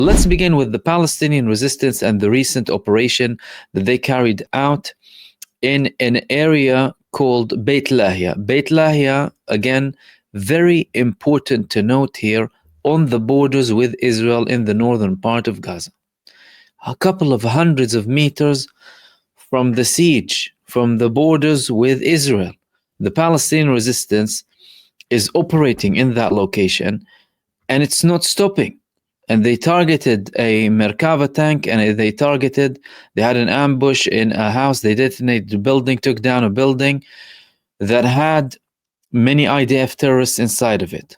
Let's begin with the Palestinian resistance and the recent operation that they carried out in an area called Beit Lahia. Beit Lahia, again, very important to note here, on the borders with Israel in the northern part of Gaza. A couple of hundreds of meters from the siege, from the borders with Israel. The Palestinian resistance is operating in that location, and it's not stopping. And they targeted a Merkava tank, and they had an ambush in a house. They detonated the building, took down a building that had many IDF terrorists inside of it.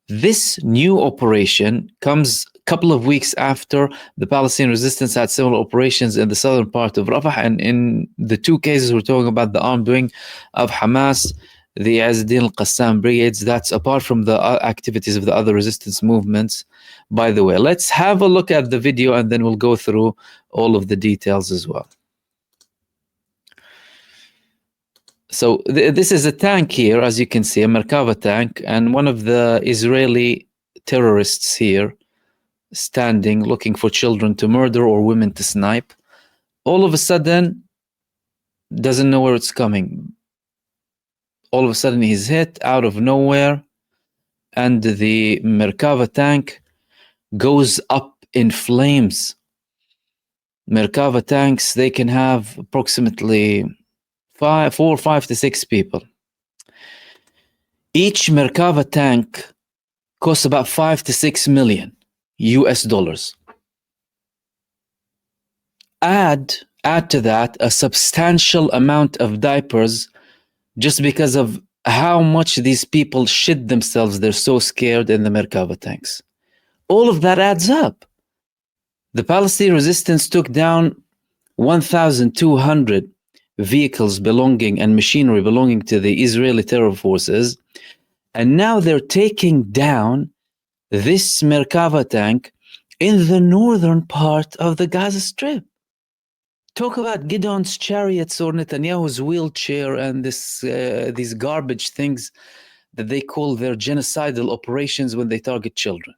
This new operation comes a couple of weeks after the Palestinian resistance had similar operations in the southern part of Rafah. And in the two cases, we're talking about the armed wing of Hamas, the Azadin al-Qassam brigades. That's apart from the activities of the other resistance movements, by the way. Let's have a look at the video, and then we'll go through all of the details as well. So this is a tank here, as you can see, a Merkava tank, and one of the Israeli terrorists here standing, looking for children to murder or women to snipe. All of a sudden, doesn't know where it's coming. All of a sudden, he's hit out of nowhere, and the Merkava tank goes up in flames. Merkava tanks, they can have approximately 5 to 6 people. Each Merkava tank costs about 5 to 6 million US dollars. Add to that a substantial amount of diapers, just because of how much these people shit themselves. They're so scared in the Merkava tanks. All of that adds up. The Palestinian resistance took down 1,200 vehicles belonging and machinery belonging to the Israeli terror forces, and now they're taking down this Merkava tank in the northern part of the Gaza Strip. Talk about Gideon's chariots or Netanyahu's wheelchair and these garbage things that they call their genocidal operations when they target children.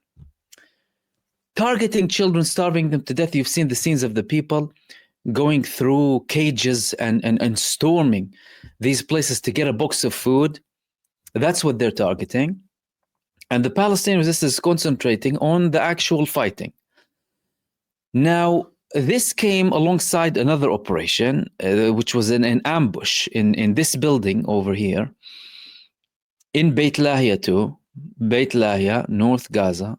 Targeting children, starving them to death. You've seen the scenes of the people going through cages and storming these places to get a box of food. That's what they're targeting. And the Palestinian resistance is concentrating on the actual fighting. Now, this came alongside another operation, which was an ambush in this building over here, in Beit Lahia too. Beit Lahia, North Gaza,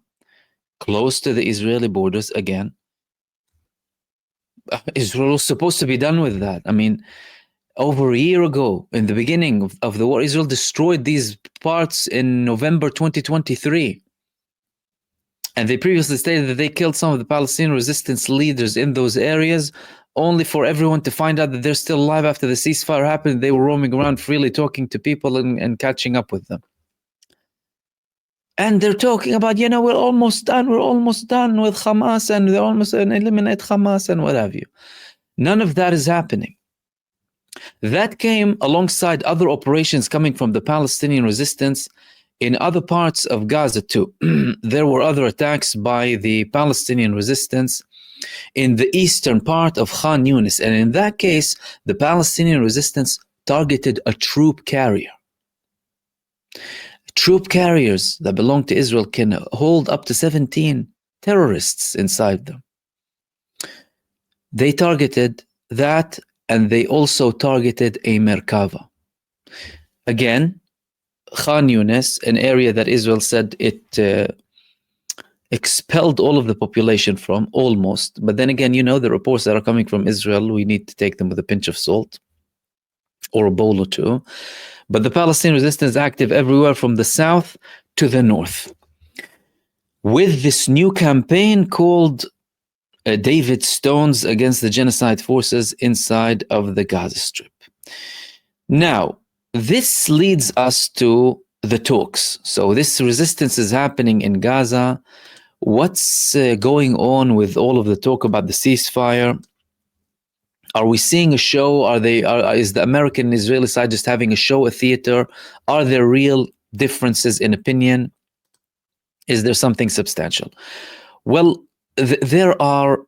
close to the Israeli borders again. Israel was supposed to be done with that. I mean, over a year ago, in the beginning of the war, Israel destroyed these parts in November 2023. And they previously stated that they killed some of the Palestinian resistance leaders in those areas, only for everyone to find out that they're still alive after the ceasefire happened. They were roaming around freely, talking to people and catching up with them. And they're talking about, we're almost done with Hamas, and they're almost eliminate Hamas and what have you. None of that is happening. That came alongside other operations coming from the Palestinian resistance in other parts of Gaza too. There were other attacks by the Palestinian resistance in the eastern part of Khan Yunis. And in that case, the Palestinian resistance targeted a troop carrier. Troop carriers that belong to Israel can hold up to 17 terrorists inside them. They targeted that, and they also targeted a Merkava. Again, Khan Yunis, an area that Israel said it expelled all of the population from, almost. But then again, the reports that are coming from Israel, we need to take them with a pinch of salt or a bowl or two. But the Palestinian resistance is active everywhere from the south to the north, with this new campaign called David Stones against the genocide forces inside of the Gaza Strip. Now, this leads us to the talks. So this resistance is happening in Gaza. What's going on with all of the talk about the ceasefire? Are we seeing a show? Is the American and Israeli side just having a show, a theater? Are there real differences in opinion? Is there something substantial? Well, there are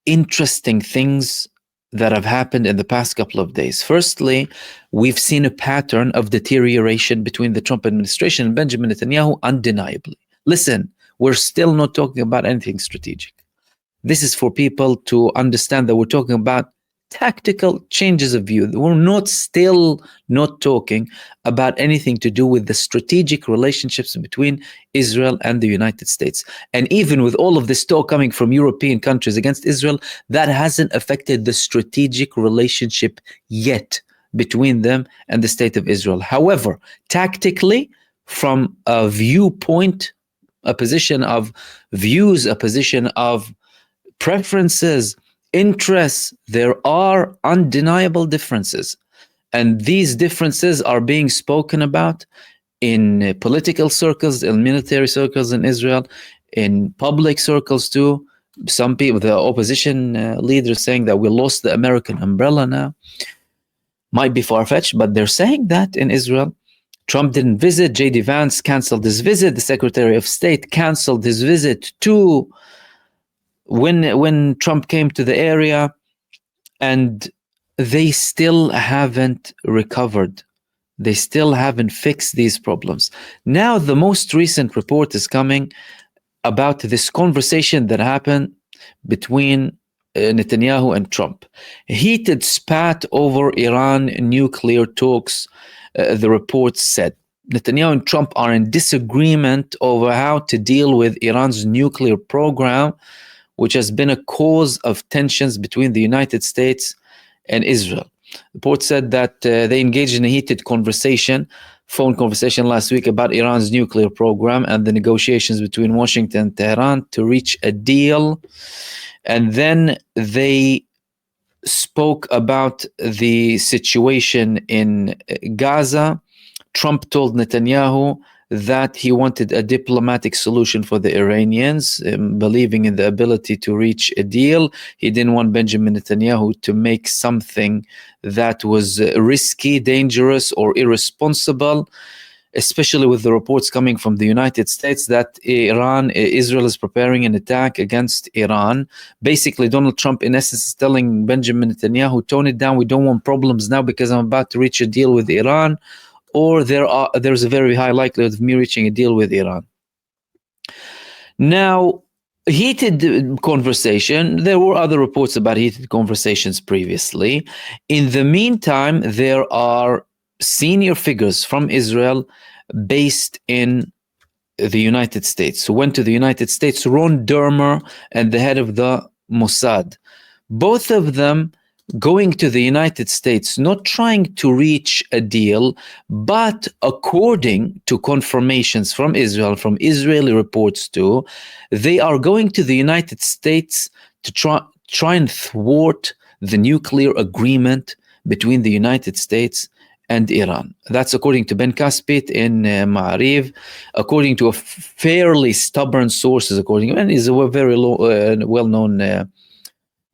interesting things that have happened in the past couple of days. Firstly, we've seen a pattern of deterioration between the Trump administration and Benjamin Netanyahu, undeniably. Listen, we're still not talking about anything strategic. This is for people to understand that we're talking about tactical changes of view. We're still not talking about anything to do with the strategic relationships between Israel and the United States. And even with all of this talk coming from European countries against Israel, that hasn't affected the strategic relationship yet between them and the state of Israel. However, tactically, from a viewpoint, a position of views, a position of preferences, interests, there are undeniable differences. And these differences are being spoken about in political circles, in military circles in Israel, in public circles too. Some people, the opposition leaders saying that we lost the American umbrella now. Might be far-fetched, but they're saying that in Israel. Trump didn't visit. J.D. Vance canceled his visit. The Secretary of State canceled his visit to when Trump came to the area, and they still haven't recovered. They still haven't fixed these problems. Now, the most recent report is coming about this conversation that happened between Netanyahu and Trump. Heated spat over Iran nuclear talks, the report said. Netanyahu and Trump are in disagreement over how to deal with Iran's nuclear program, which has been a cause of tensions between the United States and Israel. The report said that they engaged in a heated phone conversation last week about Iran's nuclear program and the negotiations between Washington and Tehran to reach a deal. And then they spoke about the situation in Gaza. Trump told Netanyahu that he wanted a diplomatic solution for the Iranians, believing in the ability to reach a deal. He didn't want Benjamin Netanyahu to make something that was risky, dangerous, or irresponsible, especially with the reports coming from the United States that Israel is preparing an attack against Iran. Basically, Donald Trump, in essence, is telling Benjamin Netanyahu, tone it down, we don't want problems now because I'm about to reach a deal with Iran, or there's a very high likelihood of me reaching a deal with Iran. Now, heated conversation, there were other reports about heated conversations previously. In the meantime, there are senior figures from Israel based in the United States who went to the United States, Ron Dermer and the head of the Mossad. Both of them going to the United States, not trying to reach a deal, but according to confirmations from Israel, from Israeli reports too, they are going to the United States to try and thwart the nuclear agreement between the United States and Iran. That's according to Ben Caspit in Ma'ariv, according to a fairly stubborn sources, and he's a very well-known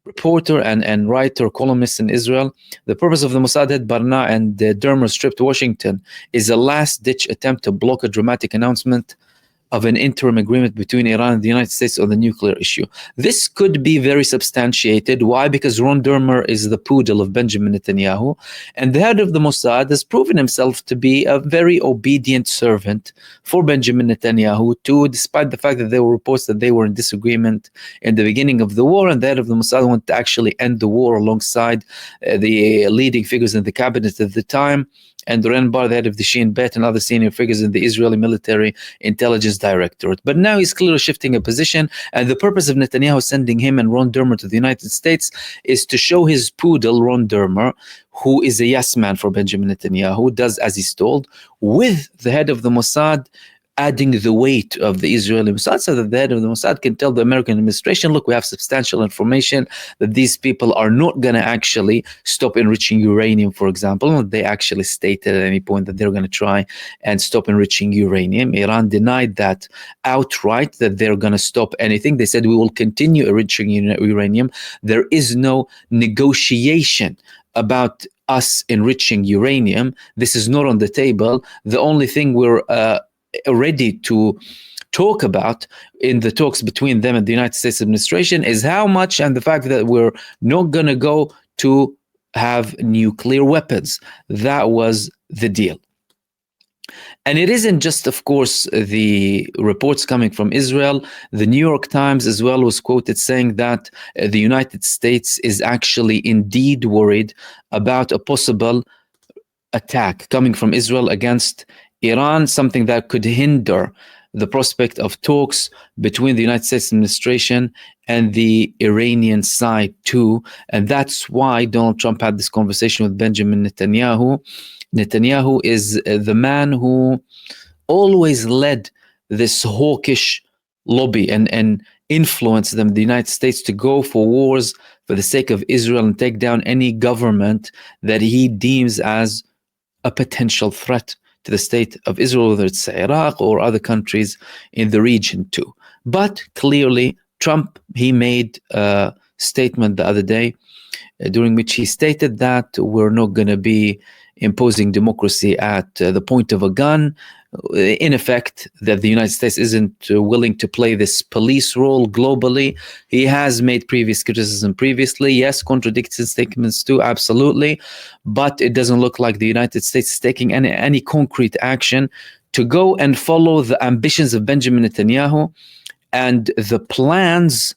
reporter and writer, columnist in Israel. The purpose of the Mossad head Barna and Dermer's trip to Washington is a last-ditch attempt to block a dramatic announcement of an interim agreement between Iran and the United States on the nuclear issue. This could be very substantiated. Why? Because Ron Dermer is the poodle of Benjamin Netanyahu, and the head of the Mossad has proven himself to be a very obedient servant for Benjamin Netanyahu too, despite the fact that there were reports that they were in disagreement in the beginning of the war, and the head of the Mossad wanted to actually end the war alongside the leading figures in the cabinet at the time, and Ren Bar, the head of the Shin Bet, and other senior figures in the Israeli Military Intelligence Directorate. But now he's clearly shifting a position, and the purpose of Netanyahu sending him and Ron Dermer to the United States is to show his poodle, Ron Dermer, who is a yes man for Benjamin Netanyahu, does as he's told, with the head of the Mossad adding the weight of the Israeli Mossad, so that the head of the Mossad can tell the American administration, look, we have substantial information that these people are not going to actually stop enriching uranium, for example. They actually stated at any point that they're going to try and stop enriching uranium. Iran denied that outright, that they're going to stop anything. They said, we will continue enriching uranium. There is no negotiation about us enriching uranium. This is not on the table. The only thing we're ready to talk about in the talks between them and the United States administration is how much, and the fact that we're not going to go to have nuclear weapons. That was the deal. And it isn't just, of course, the reports coming from Israel. The New York Times as well was quoted saying that the United States is actually indeed worried about a possible attack coming from Israel against Iran, something that could hinder the prospect of talks between the United States administration and the Iranian side too. And that's why Donald Trump had this conversation with Benjamin Netanyahu. Netanyahu is the man who always led this hawkish lobby and influenced them, the United States, to go for wars for the sake of Israel and take down any government that he deems as a potential threat to the state of Israel, whether it's Iraq or other countries in the region too. But clearly, Trump, he made a statement the other day during which he stated that we're not going to be imposing democracy at the point of a gun. In effect, that the United States isn't willing to play this police role globally. He has made previous criticism previously. Yes, contradicted statements too, absolutely. But it doesn't look like the United States is taking any concrete action to go and follow the ambitions of Benjamin Netanyahu and the plans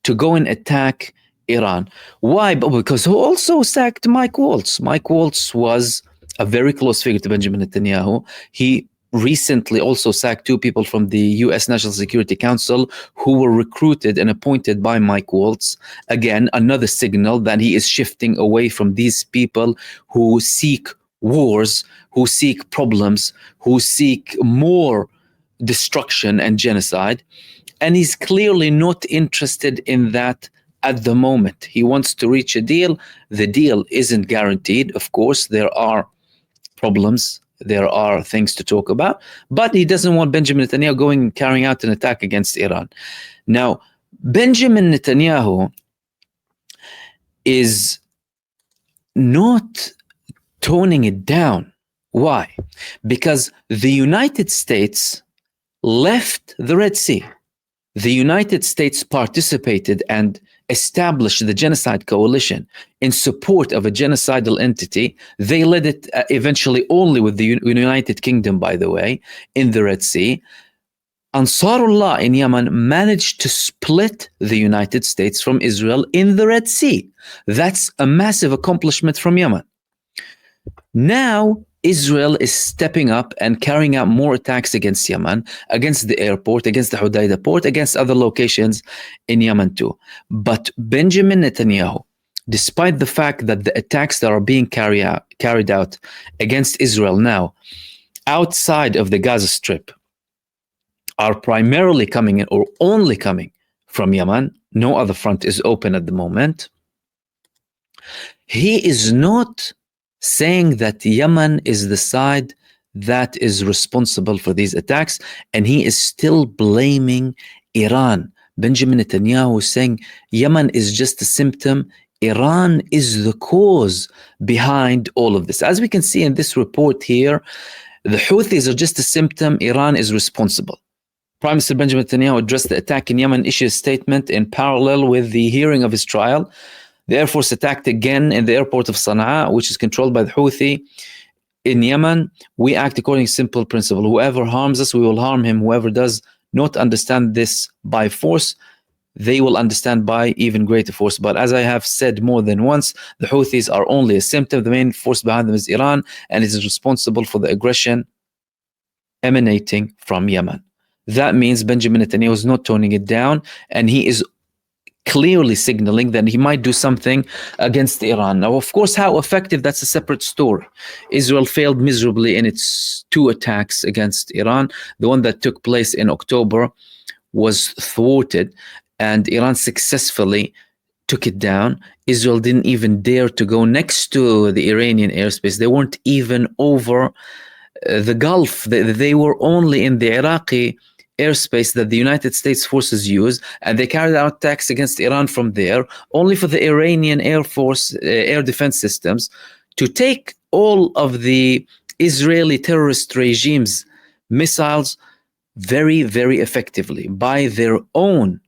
to go and attack Iran. Why? Because he also sacked Mike Waltz. Mike Waltz was a very close figure to Benjamin Netanyahu. He recently also sacked two people from the U.S. National Security Council who were recruited and appointed by Mike Waltz. Again, another signal that he is shifting away from these people who seek wars, who seek problems, who seek more destruction and genocide. And he's clearly not interested in that at the moment. He wants to reach a deal. The deal isn't guaranteed. Of course, there are problems. There are things to talk about, but he doesn't want Benjamin Netanyahu going and carrying out an attack against Iran. Now, Benjamin Netanyahu is not toning it down. Why? Because the United States left the Red Sea. The United States participated and established the Genocide Coalition in support of a genocidal entity. They led it eventually only with the United Kingdom, by the way, in the Red Sea. Ansarullah in Yemen managed to split the United States from Israel in the Red Sea. That's a massive accomplishment from Yemen. Now, Israel is stepping up and carrying out more attacks against Yemen, against the airport, against the Hodeidah port, against other locations in Yemen too. But Benjamin Netanyahu, despite the fact that the attacks that are being carried out against Israel now outside of the Gaza Strip are primarily coming in or only coming from Yemen, no other front is open at the moment, he is not saying that Yemen is the side that is responsible for these attacks, and he is still blaming Iran. Benjamin Netanyahu is saying Yemen is just a symptom. Iran is the cause behind all of this. As we can see in this report here, the Houthis are just a symptom. Iran is responsible. Prime Minister Benjamin Netanyahu addressed the attack in Yemen, issued a statement in parallel with the hearing of his trial. The Air Force attacked again in the airport of Sana'a, which is controlled by the Houthi in Yemen. We act according to simple principle. Whoever harms us, we will harm him. Whoever does not understand this by force, they will understand by even greater force. But as I have said more than once, the Houthis are only a symptom. The main force behind them is Iran, and it is responsible for the aggression emanating from Yemen. That means Benjamin Netanyahu is not toning it down, and he is clearly signaling that he might do something against Iran. Now, of course, how effective, that's a separate story. Israel failed miserably in its two attacks against Iran. The one that took place in October was thwarted, and Iran successfully took it down. Israel didn't even dare to go next to the Iranian airspace. They weren't even over the Gulf. They were only in the Iraqi airspace that the United States forces use, and they carried out attacks against Iran from there, only for the Iranian Air Force air defense systems to take all of the Israeli terrorist regime's missiles, very, very effectively by their own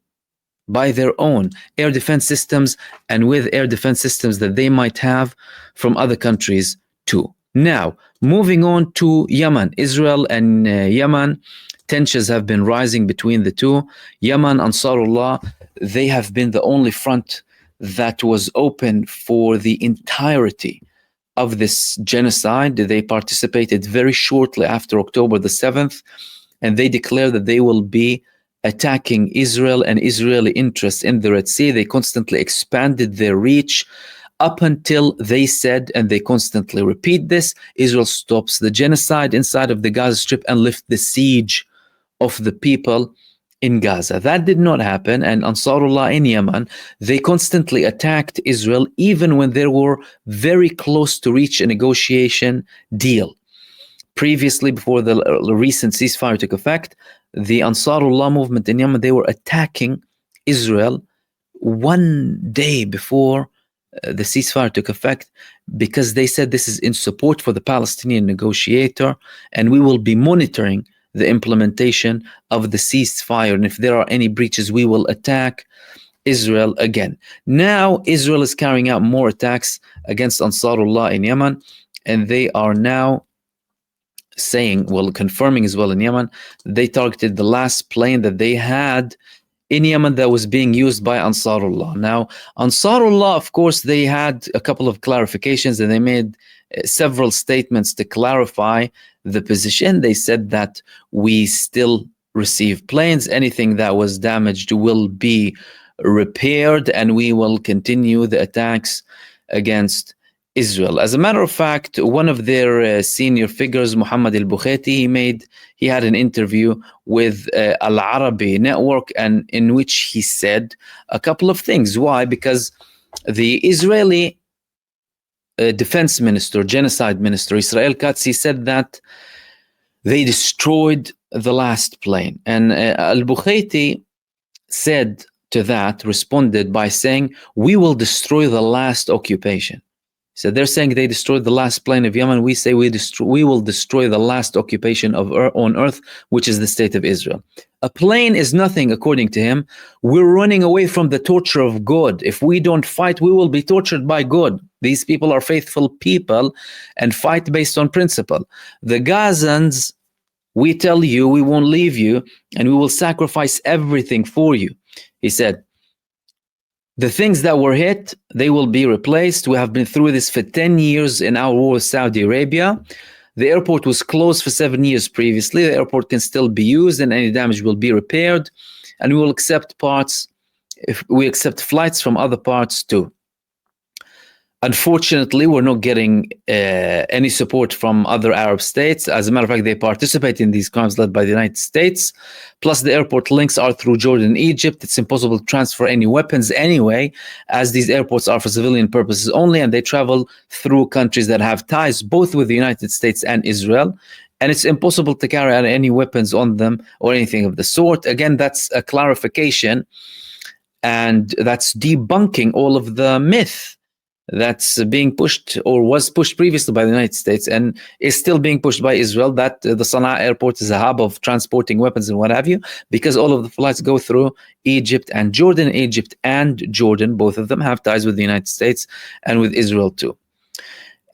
air defense systems, and with air defense systems that they might have from other countries too. Now, moving on to Yemen, Israel and Yemen, tensions have been rising between the two. Yemen, Ansarullah, they have been the only front that was open for the entirety of this genocide. They participated very shortly after October the 7th, and they declared that they will be attacking Israel and Israeli interests in the Red Sea. They constantly expanded their reach up until they said, and they constantly repeat this, Israel stops the genocide inside of the Gaza Strip and lifts the siege of the people in Gaza. That did not happen, and Ansarullah in Yemen, they constantly attacked Israel even when they were very close to reach a negotiation deal. Previously, before the recent ceasefire took effect, the Ansarullah movement in Yemen, they were attacking Israel one day before the ceasefire took effect, because they said this is in support for the Palestinian negotiator, and we will be monitoring the implementation of the ceasefire, and if there are any breaches, we will attack Israel again. Now, Israel is carrying out more attacks against Ansarullah in Yemen, and they are now saying, well, confirming as well in Yemen, they targeted the last plane that they had in Yemen that was being used by Ansarullah. Now, Ansarullah, of course, they had a couple of clarifications, and they made several statements to clarify the position. They said that we still receive planes. Anything that was damaged will be repaired, and we will continue the attacks against Israel. As a matter of fact, one of their senior figures, Muhammad al-Bukhati, he had an interview with Al Arabi Network, and in which he said a couple of things. Why? Because the Israeli defense minister, genocide minister, Israel Katz, he said that they destroyed the last plane. And al-Bukhati said to that, responded by saying, we will destroy the last occupation. So they're saying they destroyed the last plane of Yemen. We say we will destroy the last occupation on earth, which is the state of Israel. A plane is nothing, according to him. We're running away from the torture of God. If we don't fight, we will be tortured by God. These people are faithful people and fight based on principle. The Gazans, we tell you, we won't leave you, and we will sacrifice everything for you. He said, the things that were hit, they will be replaced. We have been through this for 10 years in our war with Saudi Arabia. The airport was closed for 7 years previously. The airport can still be used, and any damage will be repaired. And we will accept parts, if we accept flights from other parts too. Unfortunately, we're not getting any support from other Arab states. As a matter of fact, they participate in these crimes led by the United States. Plus, the airport links are through Jordan and Egypt. It's impossible to transfer any weapons anyway, as these airports are for civilian purposes only, and they travel through countries that have ties both with the United States and Israel. And it's impossible to carry out any weapons on them or anything of the sort. Again, that's a clarification, and that's debunking all of the myth that's being pushed or was pushed previously by the United States and is still being pushed by Israel, that the Sana'a airport is a hub of transporting weapons and what have you, because all of the flights go through Egypt and Jordan. Egypt and Jordan, both of them have ties with the United States and with Israel too.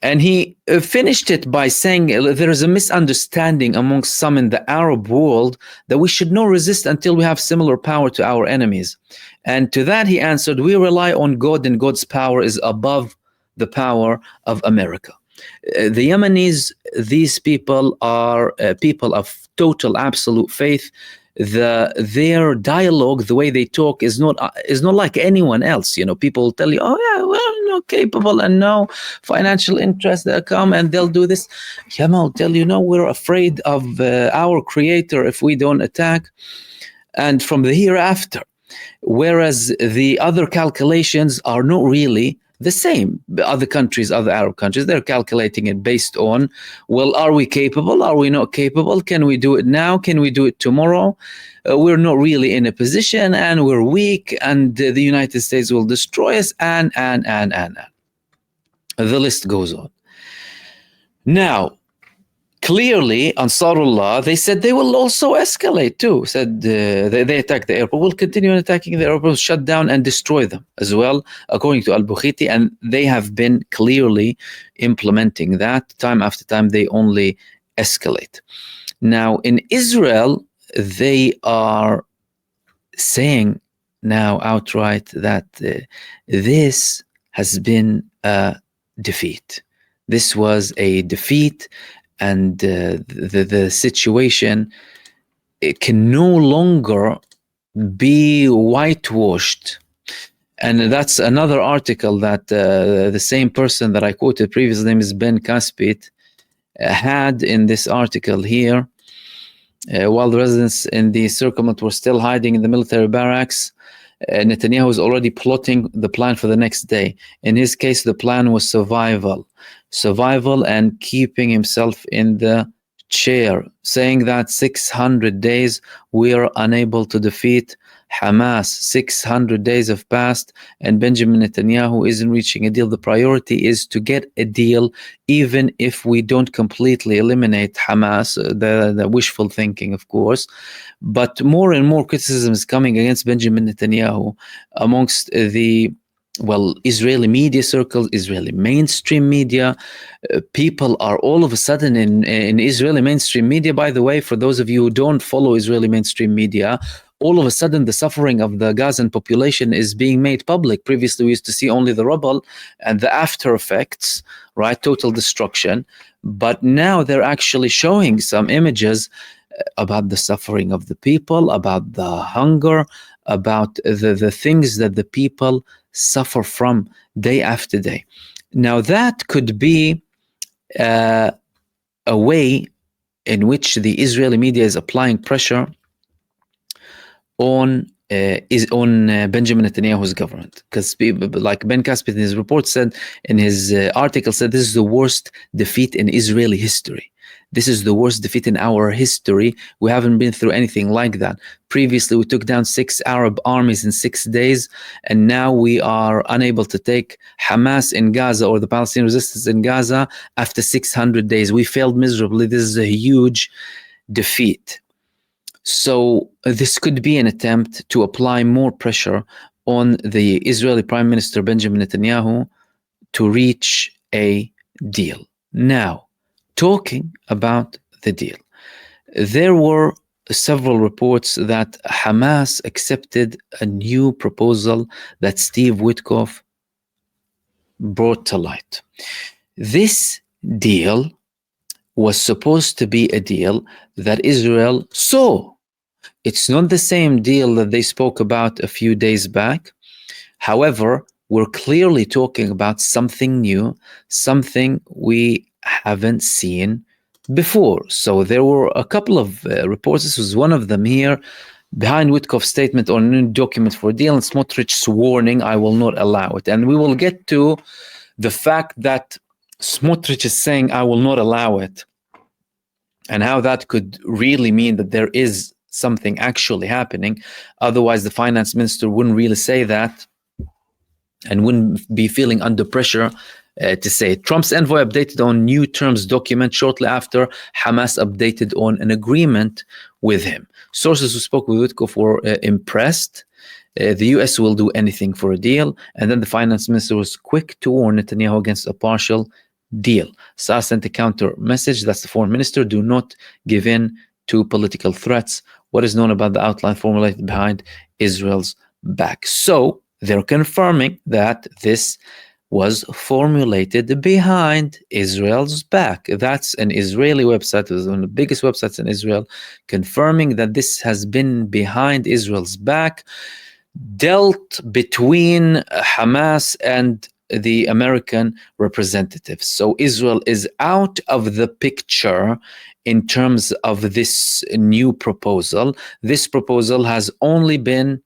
And he finished it by saying there is a misunderstanding amongst some in the Arab world that we should not resist until we have similar power to our enemies. And to that he answered, we rely on God, and God's power is above the power of America. The Yemenis, these people are people of total, absolute faith. Their dialogue, the way they talk, is not like anyone else. You know, people tell you, oh yeah, we're not capable, and no financial interests that come and they'll do this. Yamal tell you, no, we're afraid of our creator if we don't attack, and from the hereafter. Whereas the other calculations are not really the same. Other countries, other Arab countries, they're calculating it based on, well, are we capable? Are we not capable? Can we do it now? Can we do it tomorrow? We're not really in a position, and we're weak, and the United States will destroy us, and. The list goes on. Now, clearly, Ansarullah, they said they will also escalate too. Said they attacked the airport. We'll continue attacking the airport, shut down and destroy them as well, according to Al-Bukhiti. And they have been clearly implementing that time after time. They only escalate. Now, in Israel, they are saying now outright that this has been a defeat. This was a defeat, and the situation, it can no longer be whitewashed. And that's another article that the same person that I quoted previously, his name is Ben Caspit, had in this article here. While the residents in the settlement were still hiding in the military barracks, Netanyahu was already plotting the plan for the next day. In his case, the plan was survival and keeping himself in the chair, saying that 600 days we are unable to defeat Hamas. 600 days have passed and Benjamin Netanyahu isn't reaching a deal. The priority is to get a deal, even if we don't completely eliminate Hamas, the wishful thinking, of course. But more and more criticism is coming against Benjamin Netanyahu amongst the Israeli media circles, Israeli mainstream media. People are all of a sudden in Israeli mainstream media. By the way, for those of you who don't follow Israeli mainstream media, all of a sudden the suffering of the Gazan population is being made public. Previously, we used to see only the rubble and the after effects, right? Total destruction. But now they're actually showing some images about the suffering of the people, about the hunger, about the things that the people suffer from day after day. Now, that could be a way in which the Israeli media is applying pressure on Benjamin Netanyahu's government, because people like Ben Caspit in his report said, in his article said, this is the worst defeat in Israeli history. This is the worst defeat in our history. We haven't been through anything like that. Previously, we took down 6 Arab armies in 6 days, and now we are unable to take Hamas in Gaza or the Palestinian resistance in Gaza after 600 days. We failed miserably. This is a huge defeat. So this could be an attempt to apply more pressure on the Israeli Prime Minister Benjamin Netanyahu to reach a deal. Now, talking about the deal, there were several reports that Hamas accepted a new proposal that Steve Witkoff brought to light. This deal was supposed to be a deal that Israel saw. It's not the same deal that they spoke about a few days back. However, we're clearly talking about something new, something we haven't seen before. So there were a couple of reports. This was one of them here. Behind Witkoff's statement on a new document for a deal and Smotrich's warning, I will not allow it. And we will get to the fact that Smotrich is saying, I will not allow it, and how that could really mean that there is something actually happening. Otherwise, the finance minister wouldn't really say that and wouldn't be feeling under pressure to say it. Trump's envoy updated on new terms document shortly after Hamas updated on an agreement with him. Sources who spoke with Witkoff were impressed. The US will do anything for a deal. And then the finance minister was quick to warn Netanyahu against a partial deal. Saar sent a counter message. That's the foreign minister. Do not give in to political threats. What is known about the outline formulated behind Israel's back? So they're confirming that this was formulated behind Israel's back. That's an Israeli website. It was one of the biggest websites in Israel, confirming that this has been behind Israel's back, dealt between Hamas and the American representatives. So Israel is out of the picture in terms of this new proposal. This proposal has only been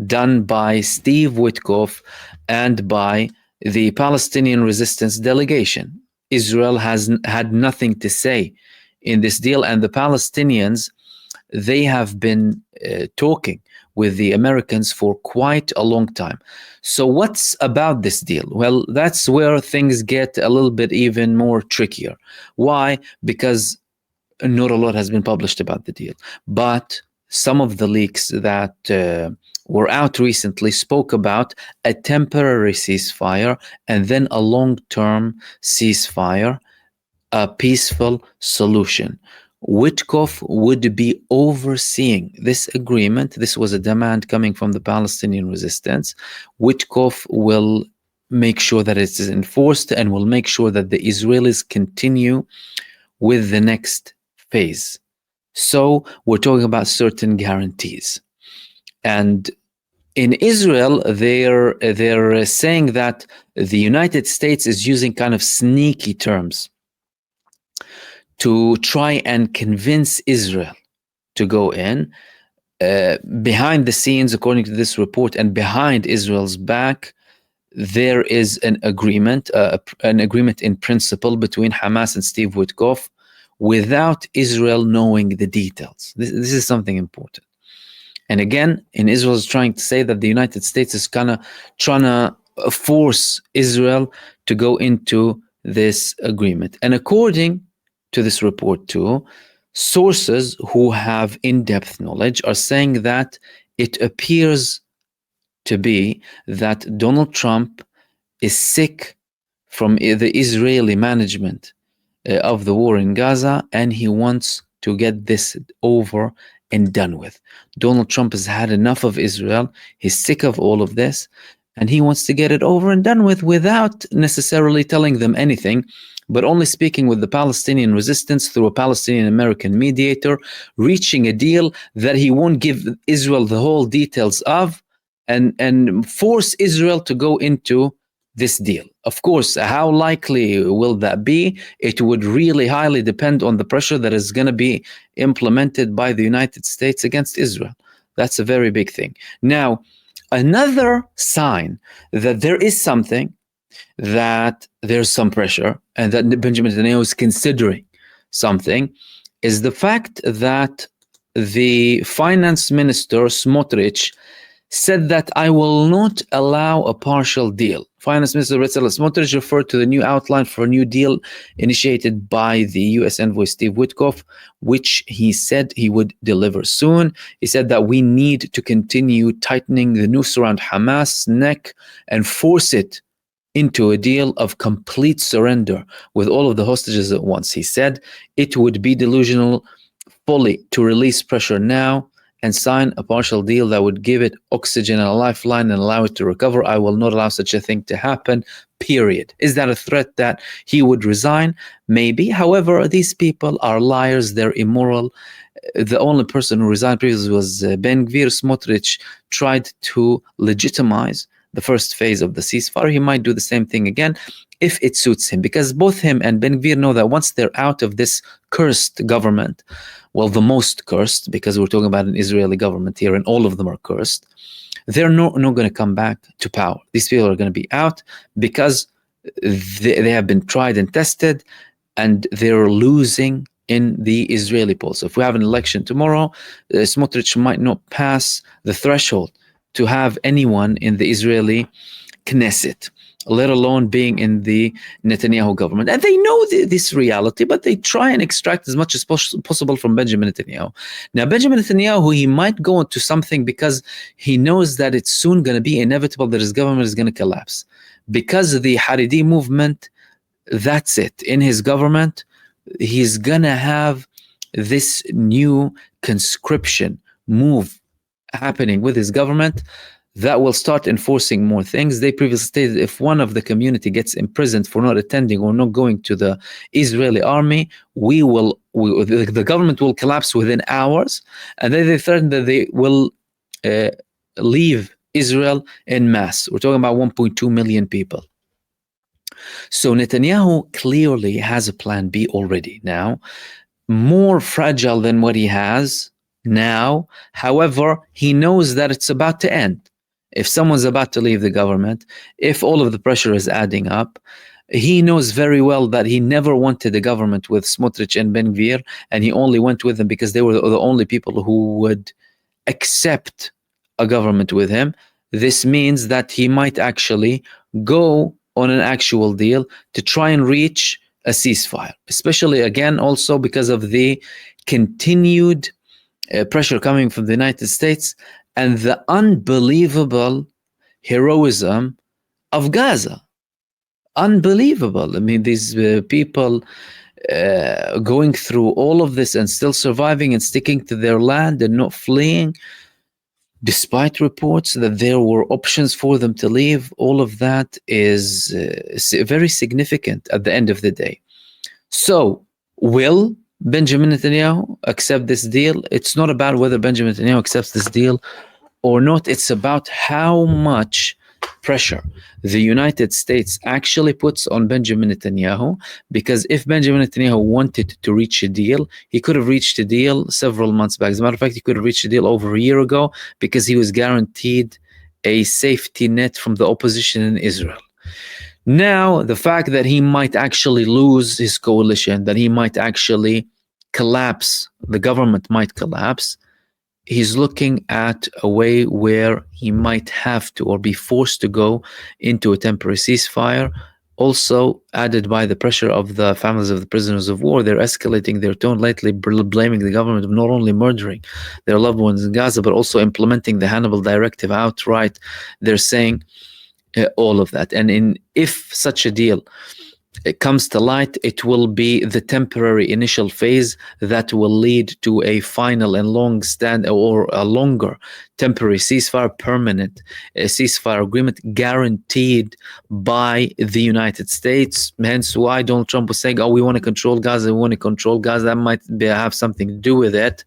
done by Steve Witkoff and by the Palestinian resistance delegation. Israel has had nothing to say in this deal, and the Palestinians, they have been talking with the Americans for quite a long time. So what's about this deal? Well, that's where things get a little bit even more trickier. Why? Because not a lot has been published about the deal, but some of the leaks that were out recently spoke about a temporary ceasefire and then a long-term ceasefire, a peaceful solution. Witkoff would be overseeing this agreement. This was a demand coming from the Palestinian resistance. Witkoff will make sure that it is enforced and will make sure that the Israelis continue with the next phase. So we're talking about certain guarantees. And in Israel, they're saying that the United States is using kind of sneaky terms to try and convince Israel to go in. Behind the scenes, according to this report, and behind Israel's back, there is an agreement in principle between Hamas and Steve Witkoff without Israel knowing the details. This is something important. And again, Israel is trying to say that the United States is kind of trying to force Israel to go into this agreement. And according to this report too, sources who have in-depth knowledge are saying that it appears to be that Donald Trump is sick from the Israeli management of the war in Gaza, and he wants to get this over and done with. Donald Trump has had enough of Israel. He's sick of all of this, and he wants to get it over and done with without necessarily telling them anything, but only speaking with the Palestinian resistance through a Palestinian American mediator, reaching a deal that he won't give Israel the whole details of, and force Israel to go into this deal. Of course, how likely will that be? It would really highly depend on the pressure that is going to be implemented by the United States against Israel. That's a very big thing. Now, another sign that there is something, that there's some pressure, and that Benjamin Netanyahu is considering something, is the fact that the finance minister, Smotrich, said that I will not allow a partial deal. Finance Minister Bezalel Smotrich referred to the new outline for a new deal initiated by the U.S. envoy Steve Witkoff, which he said he would deliver soon. He said that we need to continue tightening the noose around Hamas' neck and force it into a deal of complete surrender with all of the hostages at once. He said it would be delusional fully to release pressure now and sign a partial deal that would give it oxygen and a lifeline and allow it to recover. I will not allow such a thing to happen, period. Is that a threat that he would resign? Maybe. However, these people are liars. They're immoral. The only person who resigned previously was Ben Gvir. Smotrich tried to legitimize the first phase of the ceasefire. He might do the same thing again if it suits him, because both him and Ben Gvir know that once they're out of this cursed government, well, the most cursed, because we're talking about an Israeli government here and all of them are cursed, they're not going to come back to power. These people are going to be out because they have been tried and tested, and they're losing in the Israeli polls. So if we have an election tomorrow, Smotrich might not pass the threshold to have anyone in the Israeli Knesset, let alone being in the Netanyahu government. And they know this reality, but they try and extract as much as possible from Benjamin Netanyahu. Now, Benjamin Netanyahu, he might go into something because he knows that it's soon going to be inevitable that his government is going to collapse. Because of the Haredi movement, that's it. In his government, he's going to have this new conscription move happening with his government that will start enforcing more things. They previously stated if one of the community gets imprisoned for not attending or not going to the Israeli army, the government will collapse within hours. And then they threatened that they will leave Israel en masse. We're talking about 1.2 million people. So Netanyahu clearly has a plan B already now, more fragile than what he has now. However, he knows that it's about to end. If someone's about to leave the government, if all of the pressure is adding up, he knows very well that he never wanted a government with Smotrich and Ben Gvir, and he only went with them because they were the only people who would accept a government with him, this means that he might actually go on an actual deal to try and reach a ceasefire, especially again also because of the continued pressure coming from the United States and the unbelievable heroism of Gaza. Unbelievable. I mean, these people going through all of this and still surviving and sticking to their land and not fleeing, despite reports that there were options for them to leave. All of that is very significant at the end of the day. So, will Benjamin Netanyahu accept this deal? It's not about whether Benjamin Netanyahu accepts this deal or not. It's about how much pressure the United States actually puts on Benjamin Netanyahu, because if Benjamin Netanyahu wanted to reach a deal, he could have reached a deal several months back. As a matter of fact, he could have reached a deal over a year ago because he was guaranteed a safety net from the opposition in Israel. Now, the fact that he might actually lose his coalition, that he might actually collapse, the government might collapse, he's looking at a way where he might have to or be forced to go into a temporary ceasefire. Also added by the pressure of the families of the prisoners of war, they're escalating their tone lately, blaming the government of not only murdering their loved ones in Gaza, but also implementing the Hannibal Directive outright. They're saying all of that. And if such a deal comes to light, it will be the temporary initial phase that will lead to a final and long stand or a longer temporary ceasefire, permanent ceasefire agreement guaranteed by the United States. Hence why Donald Trump was saying, oh, we want to control Gaza, we want to control Gaza. That might have something to do with it.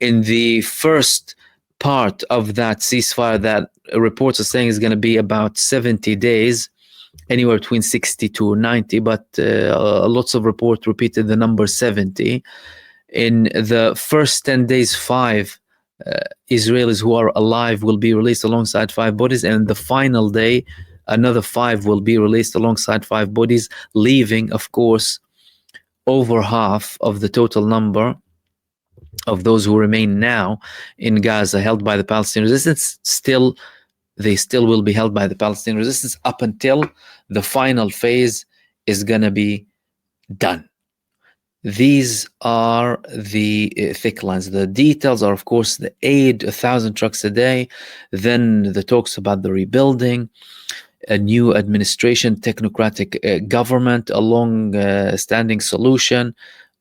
In the first part of that ceasefire that reports are saying is going to be about 70 days, anywhere between 60 to 90, but lots of reports repeated the number 70. In the first 10 days, 5 Israelis who are alive will be released alongside 5 bodies, and the final day, another 5 will be released alongside 5 bodies, leaving, of course, over half of the total number of those who remain now in Gaza held by the Palestinian resistance. They still will be held by the Palestinian resistance up until the final phase is going to be done. These are the thick lines. The details are, of course, the aid, 1,000 trucks a day, then the talks about the rebuilding, a new administration, technocratic government, a long-standing solution.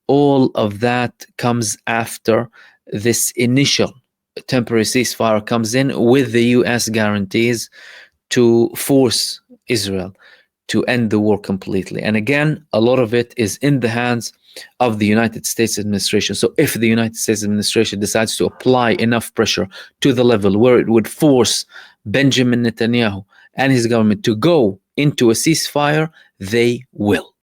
All of that comes after this initial temporary ceasefire comes in, with the US guarantees to force Israel to end the war completely. And again, a lot of it is in the hands of the United States administration. So if the United States administration decides to apply enough pressure to the level where it would force Benjamin Netanyahu and his government to go into a ceasefire, they will.